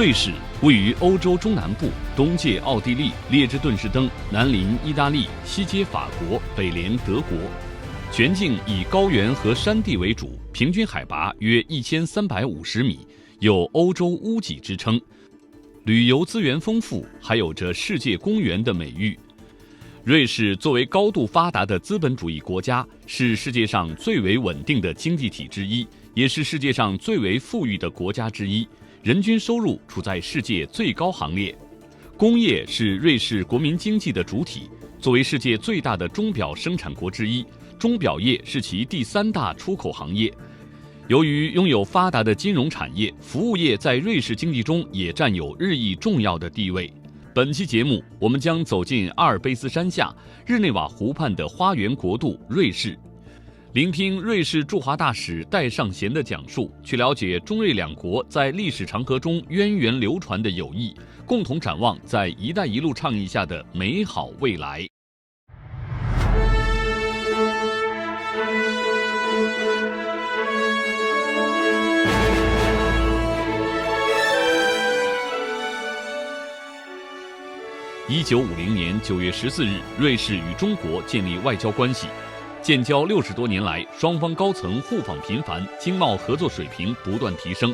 瑞士位于欧洲中南部，东界奥地利、列支顿士登，南邻意大利，西接法国，北连德国。全境以高原和山地为主，平均海拔约1350米，有欧洲屋脊之称。旅游资源丰富，还有着世界公园的美誉。瑞士作为高度发达的资本主义国家，是世界上最为稳定的经济体之一，也是世界上最为富裕的国家之一，人均收入处在世界最高行列。工业是瑞士国民经济的主体，作为世界最大的钟表生产国之一，钟表业是其第3大出口行业。由于拥有发达的金融产业，服务业在瑞士经济中也占有日益重要的地位。本期节目，我们将走进阿尔卑斯山下、日内瓦湖畔的花园国度瑞士，聆听瑞士驻华大使戴尚贤的讲述，去了解中瑞两国在历史长河中源远流传的友谊，共同展望在“一带一路”倡议下的美好未来。1950年9月14日，瑞士与中国建立外交关系。建交60多年来，双方高层互访频繁，经贸合作水平不断提升。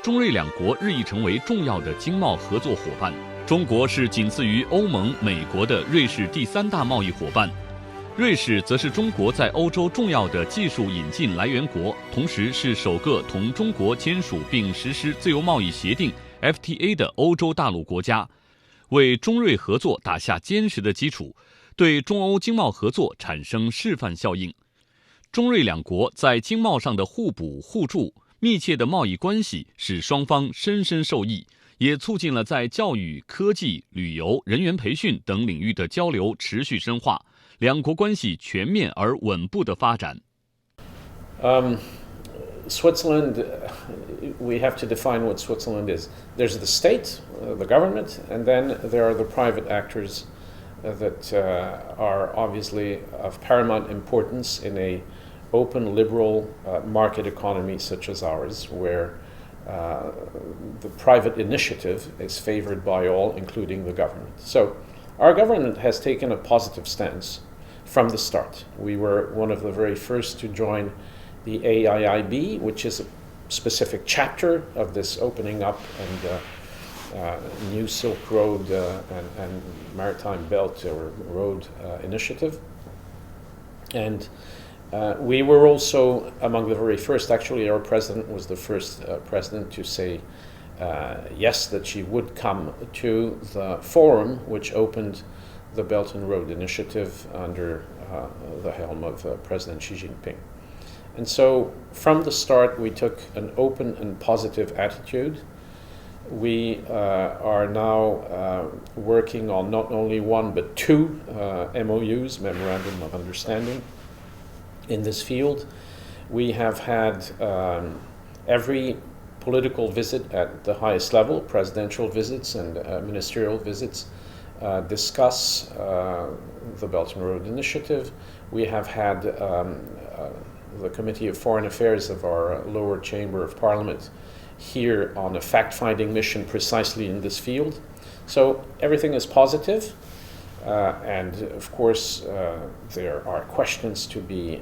中瑞两国日益成为重要的经贸合作伙伴。中国是仅次于欧盟、美国的瑞士第3大贸易伙伴。瑞士则是中国在欧洲重要的技术引进来源国，同时是首个同中国签署并实施自由贸易协定 FTA 的欧洲大陆国家。为中瑞合作打下坚实的基础，对中欧经贸合作产生示范效应。中瑞两国在经贸上的互补互助，密切的贸易关系使双方深深受益，也促进了在教育、科技、旅游、人员培训等领域的交流持续深化，两国关系全面而稳步的发展。Switzerland, we have to define what Switzerland is. There's the state, the government, and then there are the private actors that are obviously of paramount importance in a open, liberal market economy such as ours, where the private initiative is favored by all, including the government. So our government has taken a positive stance from the start. We were one of the very first to join the AIIB, which is a specific chapter of this opening up and new Silk Road and Maritime Belt or Road initiative. And we were also among the very first. Actually, our president was the first president to say yes, that she would come to the forum which opened the Belt and Road Initiative under the helm of President Xi Jinping. And so from the start, we took an open and positive attitude. We are now working on not only one but 2 MOUs, Memorandum of Understanding, in this field. We have had every political visit at the highest level, presidential visits and ministerial visits, discuss the Belt and Road Initiative. We have had the Committee of Foreign Affairs of our lower chamber of Parliament here on a fact-finding mission precisely in this field. So everything is positive, and of course there are questions to be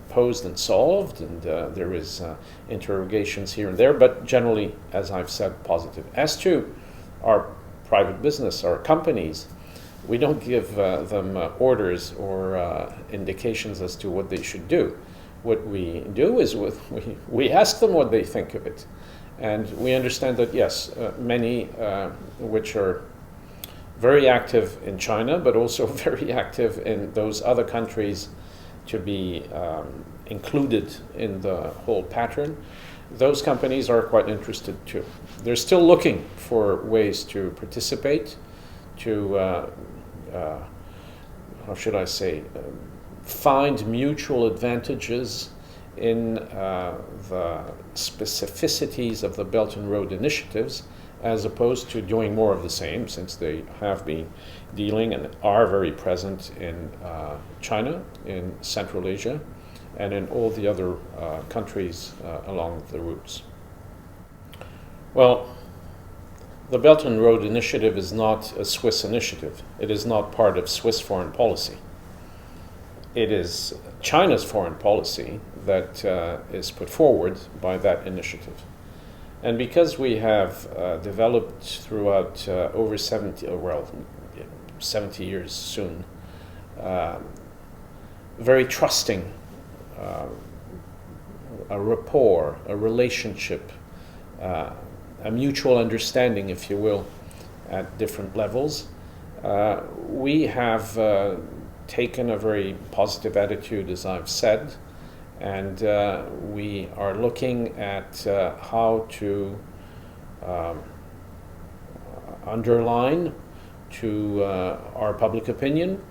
posed and solved, and there is interrogations here and there, but generally, as I've said, positive. As to our private business, our companies, we don't give them orders or indications as to what they should do. What we do is we ask them what they think of it. And we understand that, yes, many which are very active in China, but also very active in those other countries to be included in the whole pattern, those companies are quite interested too. They're still looking for ways to participate, to, how should I say, find mutual advantages in the specificities of the Belt and Road initiatives, as opposed to doing more of the same, since they have been dealing and are very present in China, in Central Asia, and in all the other countries along the routes. Well, the Belt and Road Initiative is not a Swiss initiative. It is not part of Swiss foreign policy. It is China's foreign policy that is put forward by that initiative. And because we have developed throughout over 70 years soon, very trusting, a rapport, a relationship, a mutual understanding, if you will, at different levels, we have taken a very positive attitude, as I've said, and we are looking at how to underline to our public opinion,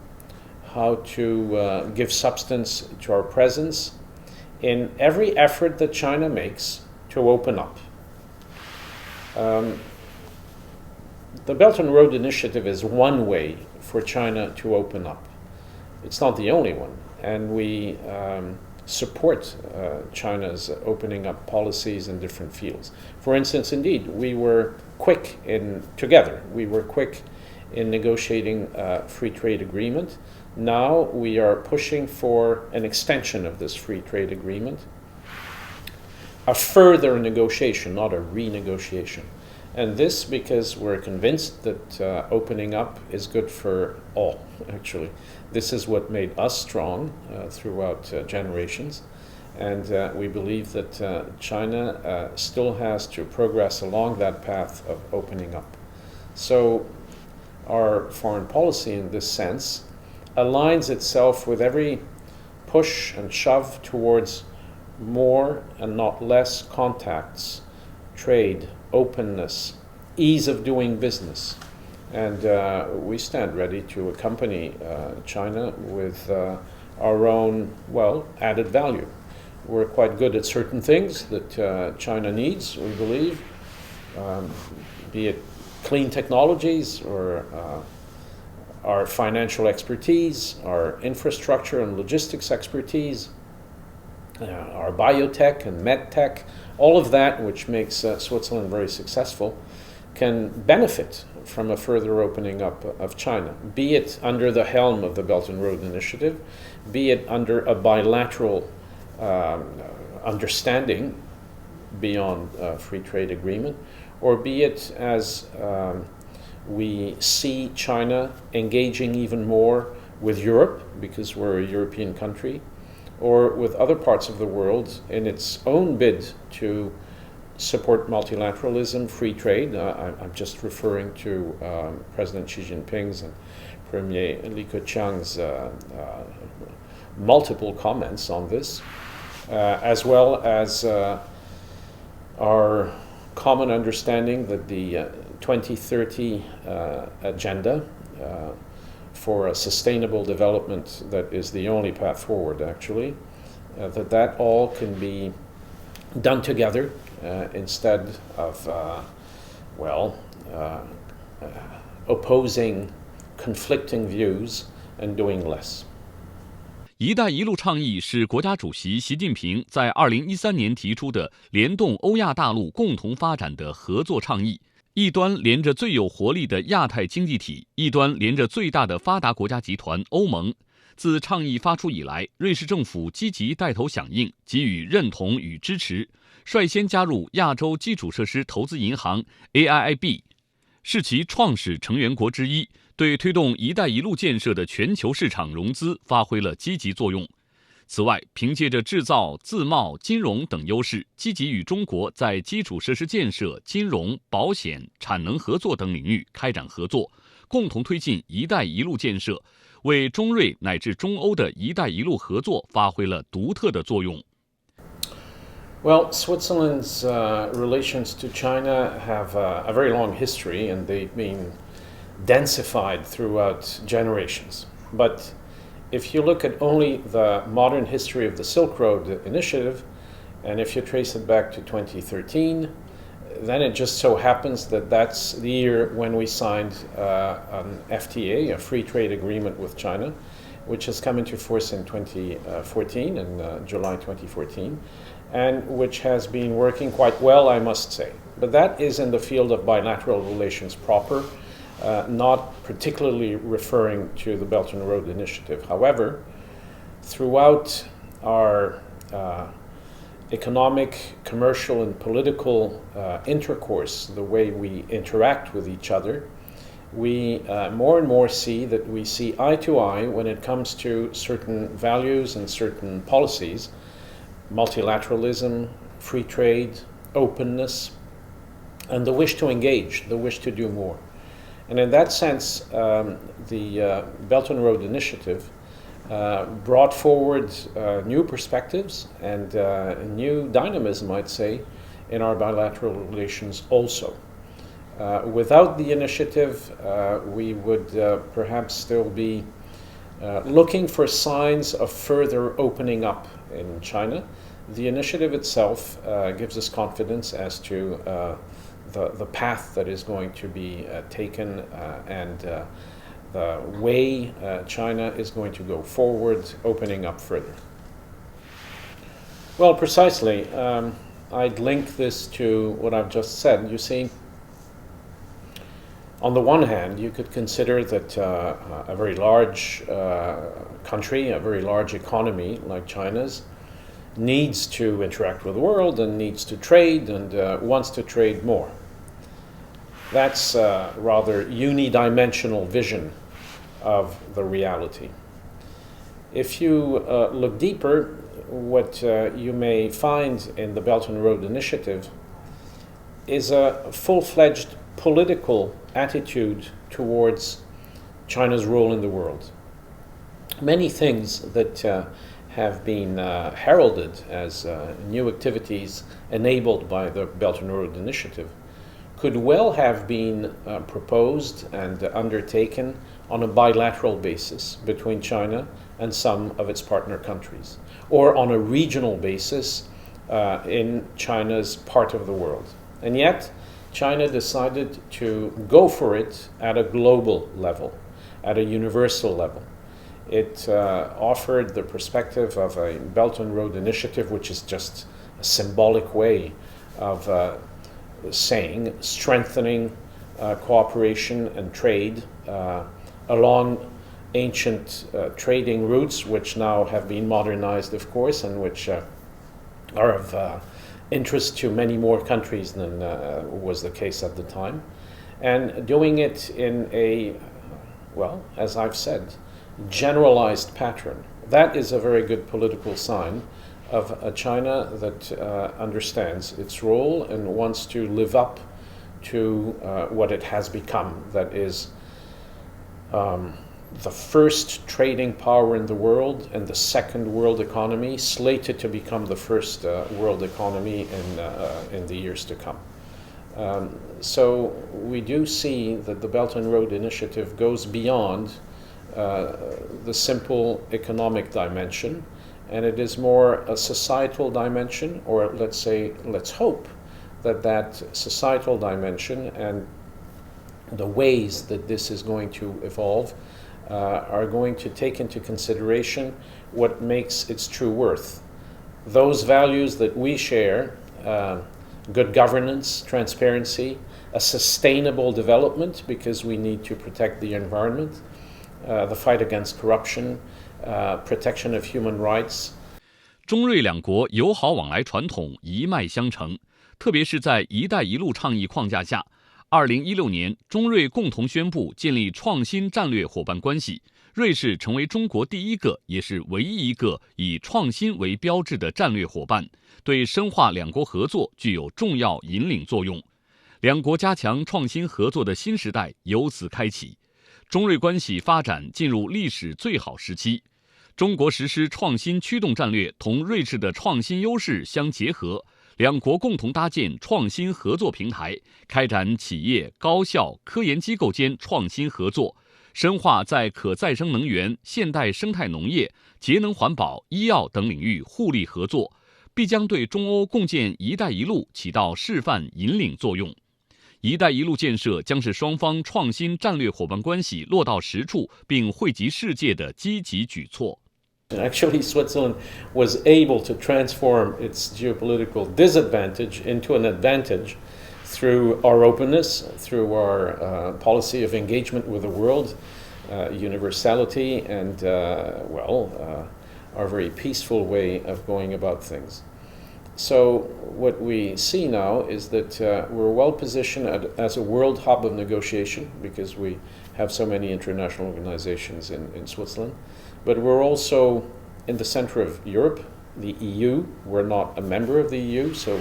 how to give substance to our presence in every effort that China makes to open up. The Belt and Road Initiative is one way for China to open up. It's not the only one, and we support China's opening up policies in different fields. For instance, indeed, we were quick in negotiating a free trade agreement. Now we are pushing for an extension of this free trade agreement, a further negotiation, not a renegotiation. And this because we're convinced that opening up is good for all, actually. This is what made us strong throughout generations. And we believe that China still has to progress along that path of opening up. So our foreign policy in this sense aligns itself with every push and shove towards more and not less contacts, trade, openness, ease of doing business. And we stand ready to accompany China with our own, added value. We're quite good at certain things that China needs, we believe, be it clean technologies or our financial expertise, our infrastructure and logistics expertise, our biotech and medtech, all of that which makes Switzerland very successful can benefit from a further opening up of China, be it under the helm of the Belt and Road Initiative, be it under a bilateral understanding beyond free trade agreement, or be it as we see China engaging even more with Europe, because we're a European country, or with other parts of the world in its own bid to support multilateralism, free trade. I'm just referring to President Xi Jinping's and Premier Li Keqiang's multiple comments on this, as well as our common understanding that the 2030 agenda for a sustainable development that is the only path forward, actually, that all can be done together instead of, opposing conflicting views and doing less. 一带一路倡议是国家主席习近平在2013年提出的联动欧亚大陆共同发展的合作倡议，一端连着最有活力的亚太经济体，一端连着最大的发达国家集团欧盟。自倡议发出以来，瑞士政府积极带头响应，给予认同与支持，率先加入亚洲基础设施投资银行 AIIB， 是其创始成员国之一，对推动“一带一路”建设的全球市场融资发挥了积极作用。此外，凭借着制造、自贸、金融等优势，积极与中国在基础设施建设、金融、保险、产能合作等领域开展合作，共同推进“一带一路”建设，为中瑞乃至中欧的一带一路合作发挥了独特的作用。Well, Switzerland's relations to China have a very long history, and they've been densified throughout generations. But if you look at only the modern history of the Silk Road Initiative, and if you trace it back to 2013, then it just so happens that that's the year when we signed an FTA, a free trade agreement with China, which has come into force in 2014, in July 2014. and which has been working quite well, I must say. But that is in the field of bilateral relations proper, not particularly referring to the Belt and Road Initiative. However, throughout our economic, commercial, and political intercourse, the way we interact with each other, we more and more see that we see eye to eye when it comes to certain values and certain policies: multilateralism, free trade, openness, and the wish to engage, the wish to do more. And in that sense, the Belt and Road Initiative brought forward new perspectives and new dynamism, I'd say, in our bilateral relations also. Without the initiative, we would perhaps still be looking for signs of further opening up in China. The initiative itself gives us confidence as to the path that is going to be taken and the way China is going to go forward, opening up further. Well, precisely, I'd link this to what I've just said. You see, on the one hand, you could consider that a very large country, a very large economy like China's, needs to interact with the world and needs to trade and wants to trade more. That's a rather unidimensional vision of the reality. If you look deeper, what you may find in the Belt and Road Initiative is a full-fledged political attitude towards China's role in the world. Many things that have been heralded as new activities enabled by the Belt and Road Initiative could well have been proposed and undertaken on a bilateral basis between China and some of its partner countries, or on a regional basis in China's part of the world. And yet, China decided to go for it at a global level, at a universal level. It offered the perspective of a Belt and Road Initiative, which is just a symbolic way of saying strengthening cooperation and trade along ancient trading routes, which now have been modernized, of course, and which are of interest to many more countries than was the case at the time, and doing it in a, well, as I've said, generalized pattern. That is a very good political sign of a China that understands its role and wants to live up to what it has become, that is the first trading power in the world and the second world economy, slated to become the first world economy in the years to come. So we do see that the Belt and Road Initiative goes beyond the simple economic dimension, and it is more a societal dimension, or let's hope that societal dimension and the ways that this is going to evolve are going to take into consideration what makes its true worth. Those values that we share, good governance, transparency, a sustainable development, because we need to protect the environment, the fight against corruption, protection of human rights. 中瑞两国友好往来传统一脉相承，特别是在“一带一路”倡议框架下，2016年，中瑞共同宣布建立创新战略伙伴关系。瑞士成为中国第一个，也是唯一一个以创新为标志的战略伙伴，对深化两国合作具有重要引领作用。两国加强创新合作的新时代由此开启，中瑞关系发展进入历史最好时期。中国实施创新驱动战略，同瑞士的创新优势相结合，两国共同搭建创新合作平台，开展企业、高校、科研机构间创新合作，深化在可再生能源、现代生态农业、节能环保、医药等领域互利合作，必将对中欧共建“一带一路”起到示范引领作用。“一带一路”建设将是双方创新战略伙伴关系落到实处并惠及世界的积极举措。Actually, Switzerland was able to transform its geopolitical disadvantage into an advantage through our openness, through our policy of engagement with the world, universality, and, our very peaceful way of going about things. So what we see now is that we're well positioned as a world hub of negotiation, because we have so many international organizations in Switzerland. But we're also in the center of Europe, the EU. We're not a member of the EU, so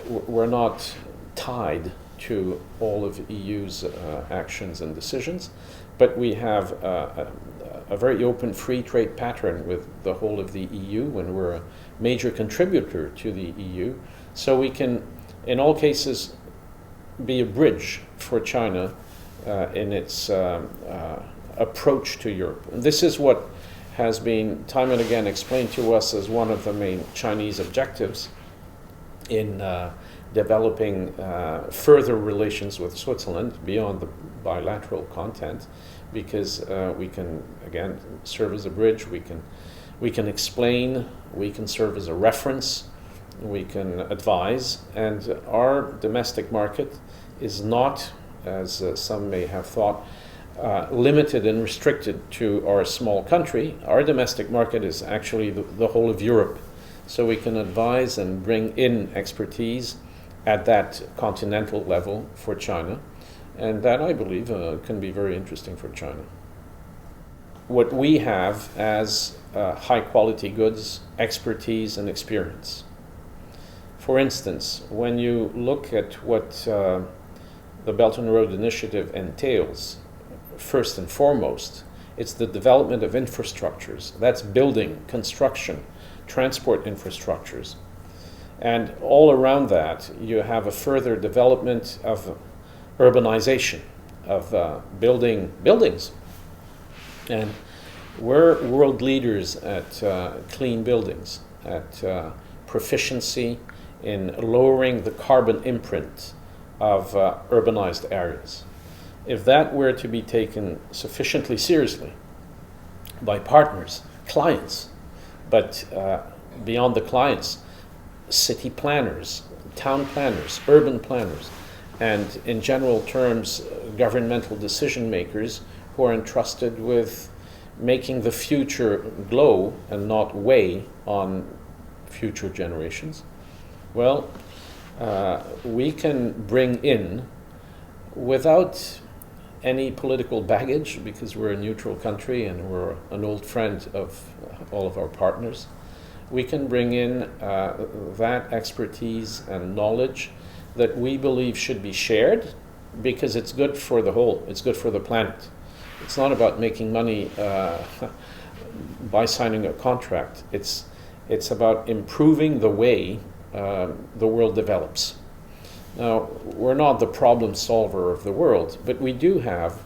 we're not tied to all of the EU's actions and decisions. But we have a very open free trade pattern with the whole of the EU, and we're a major contributor to the EU. So we can, in all cases, be a bridge for China in its approach to Europe. And this is what has been time and again explained to us as one of the main Chinese objectives in developing further relations with Switzerland beyond the bilateral content, because we can, again, serve as a bridge, we can explain, we can serve as a reference, we can advise, and our domestic market is not, as some may have thought, limited and restricted to our small country. Our domestic market is actually the whole of Europe. So we can advise and bring in expertise at that continental level for China. And that, I believe, can be very interesting for China. What we have as high quality goods, expertise, and experience. For instance, when you look at what the Belt and Road Initiative entails, first and foremost, it's the development of infrastructures. That's building, construction, transport infrastructures. And all around that, you have a further development of urbanization, of building buildings. And we're world leaders at clean buildings, at proficiency in lowering the carbon imprint of urbanized areas. If that were to be taken sufficiently seriously by partners, clients, but beyond the clients, city planners, town planners, urban planners, and in general terms, governmental decision makers who are entrusted with making the future glow and not weigh on future generations, well, we can bring in, without any political baggage, because we're a neutral country and we're an old friend of all of our partners, we can bring in that expertise and knowledge that we believe should be shared, because it's good for the whole, it's good for the planet. It's not about making money by signing a contract. It's about improving the way the world develops. Now, we're not the problem solver of the world, but we do have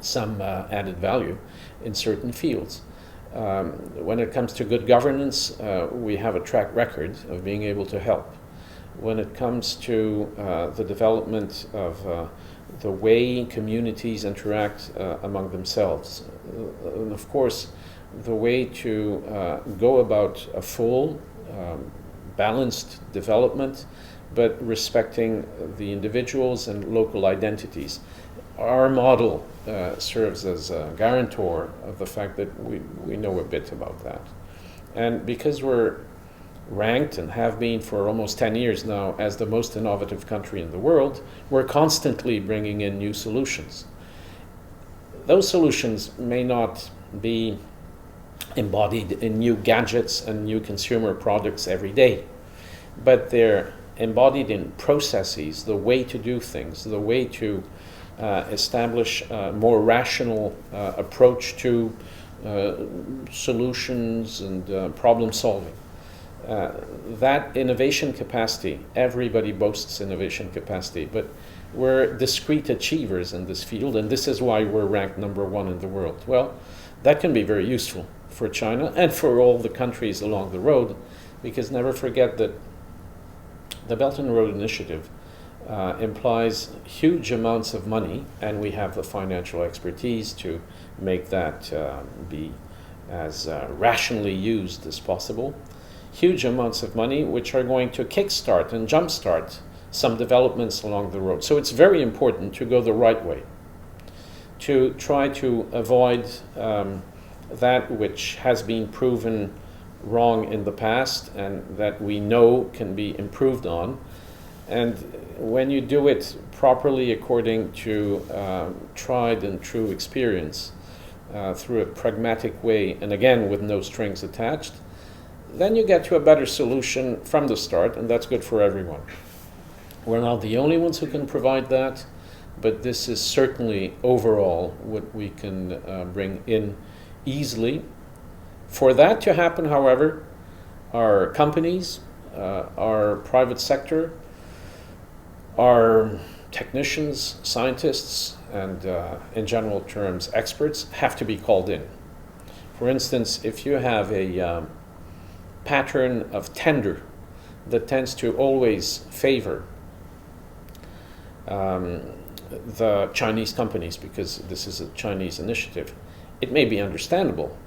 some added value in certain fields. When it comes to good governance, we have a track record of being able to help. When it comes to the development of the way communities interact among themselves, and of course, the way to go about a full, balanced development, but respecting the individuals and local identities. Our model serves as a guarantor of the fact that we know a bit about that. And because we're ranked and have been for almost 10 years now as the most innovative country in the world, we're constantly bringing in new solutions. Those solutions may not be embodied in new gadgets and new consumer products every day, but they're embodied in processes, the way to do things, the way to establish a more rational approach to solutions and problem solving. That innovation capacity, everybody boasts innovation capacity, but we're discrete achievers in this field, and this is why we're ranked number one in the world. Well, that can be very useful for China and for all the countries along the road, because never forget that the Belt and Road Initiative implies huge amounts of money, and we have the financial expertise to make that be as rationally used as possible. Huge amounts of money which are going to kickstart and jumpstart some developments along the road. So it's very important to go the right way, to try to avoid that which has been proven wrong in the past and that we know can be improved on. And when you do it properly according to tried and true experience, through a pragmatic way, and again with no strings attached, then you get to a better solution from the start, and that's good for everyone. We're not the only ones who can provide that, but this is certainly overall what we can bring in easily. For that to happen, however, our companies, our private sector, our technicians, scientists, and in general terms, experts have to be called in. For instance, if you have a pattern of tender that tends to always favor the Chinese companies, because this is a Chinese initiative, it may be understandable,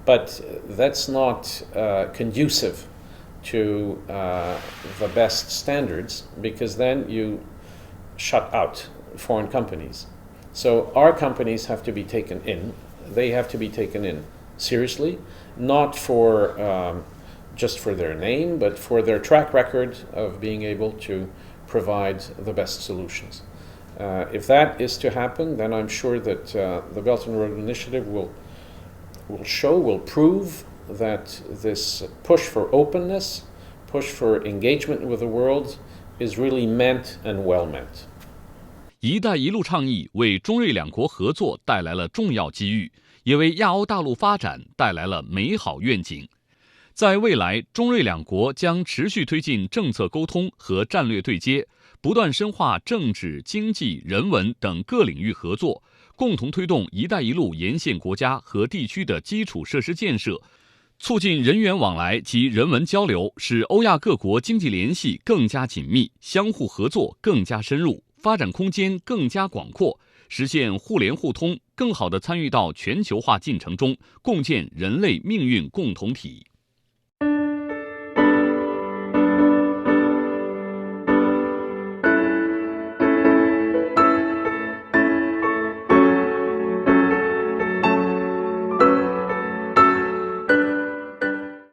but that's not conducive to the best standards, because then you shut out foreign companies. So our companies have to be taken in. They have to be taken in seriously, not for just for their name, but for their track record of being able to provide the best solutions. If that is to happen, then I'm sure that the Belt and Road Initiative will prove that this push for openness, push for engagement with the world is really meant and well meant. 一带一路倡议为中瑞两国合作带来了重要机遇，也为亚欧大陆发展带来了美好愿景。在未来，中瑞两国将持续推进政策沟通和战略对接，不断深化政治、经济、人文等各领域合作，共同推动“一带一路”沿线国家和地区的基础设施建设，促进人员往来及人文交流，使欧亚各国经济联系更加紧密，相互合作更加深入，发展空间更加广阔，实现互联互通，更好地参与到全球化进程中，共建人类命运共同体。